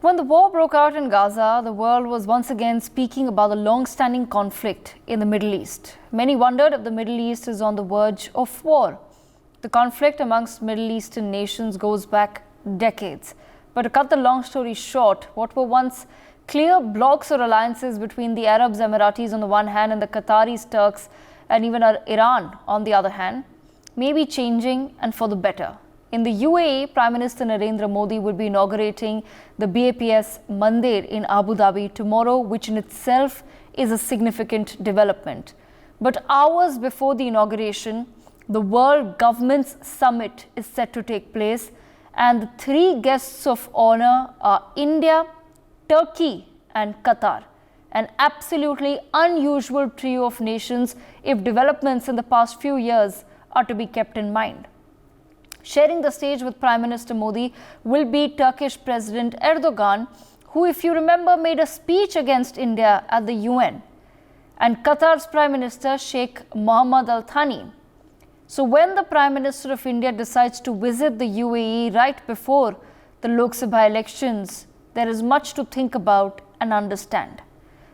When the war broke out in Gaza, the world was once again speaking about the long-standing conflict in the Middle East. Many wondered if the Middle East is on the verge of war. The conflict amongst Middle Eastern nations goes back decades. But to cut the long story short, what were once clear blocs or alliances between the Arabs, Emiratis on the one hand and the Qataris, Turks and even Iran on the other hand, may be changing and for the better. In the UAE, Prime Minister Narendra Modi will be inaugurating the BAPS Mandir in Abu Dhabi tomorrow, which in itself is a significant development. But hours before the inauguration, the World Governments Summit is set to take place, and the three guests of honor are India, Turkey and Qatar, an absolutely unusual trio of nations if developments in the past few years are to be kept in mind. Sharing the stage with Prime Minister Modi will be Turkish President Erdogan, who, if you remember, made a speech against India at the UN, and Qatar's Prime Minister Sheikh Mohammed Al Thani. So when the Prime Minister of India decides to visit the UAE right before the Lok Sabha elections, there is much to think about and understand.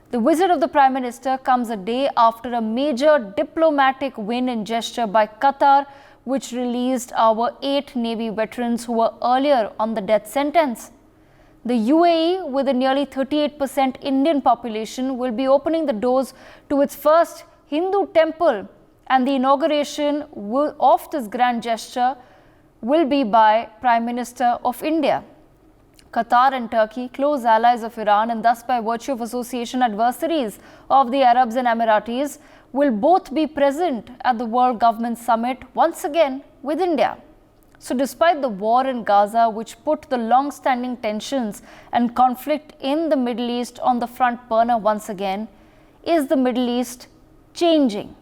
The visit of the Prime Minister comes a day after a major diplomatic win and gesture by Qatar, which released our 8 Navy veterans who were earlier on the death sentence. The UAE, with a nearly 38% Indian population, will be opening the doors to its first Hindu temple, and the inauguration of this grand gesture will be by Prime Minister of India. Qatar and Turkey, close allies of Iran and thus by virtue of association adversaries of the Arabs and Emiratis, will both be present at the World Government Summit once again with India. So despite the war in Gaza, which put the long-standing tensions and conflict in the Middle East on the front burner once again, is the Middle East changing?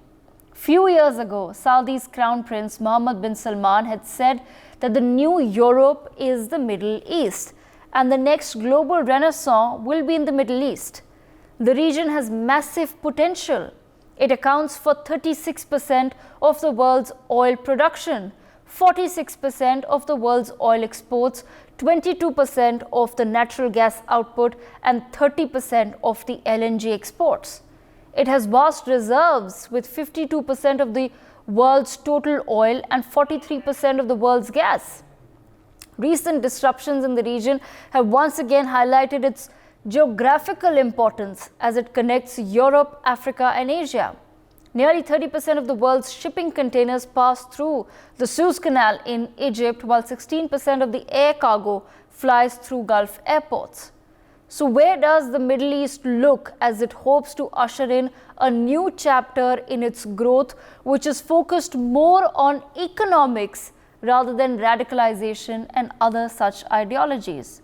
Few years ago, Saudi's Crown Prince Mohammed bin Salman had said that the new Europe is the Middle East, and the next global renaissance will be in the Middle East. The region has massive potential. It accounts for 36% of the world's oil production, 46% of the world's oil exports, 22% of the natural gas output, and 30% of the LNG exports. It has vast reserves with 52% of the world's total oil and 43% of the world's gas. Recent disruptions in the region have once again highlighted its geographical importance as it connects Europe, Africa and Asia. Nearly 30% of the world's shipping containers pass through the Suez Canal in Egypt, while 16% of the air cargo flies through Gulf airports. So where does the Middle East look as it hopes to usher in a new chapter in its growth, which is focused more on economics rather than radicalization and other such ideologies?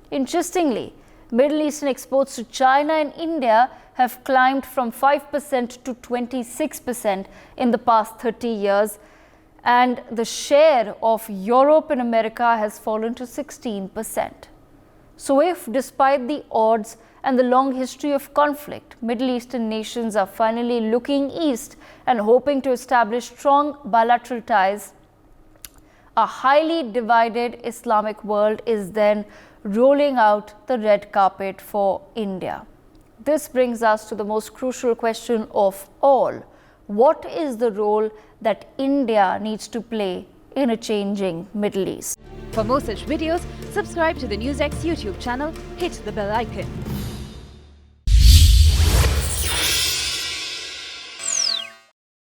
Interestingly, Middle Eastern exports to China and India have climbed from 5% to 26% in the past 30 years, and the share of Europe and America has fallen to 16%. So if, despite the odds and the long history of conflict, Middle Eastern nations are finally looking east and hoping to establish strong bilateral ties, a highly divided Islamic world is then rolling out the red carpet for India. This brings us to the most crucial question of all. What is the role that India needs to play in a changing Middle East? For more such videos, subscribe to the NewsX YouTube channel, hit the bell icon.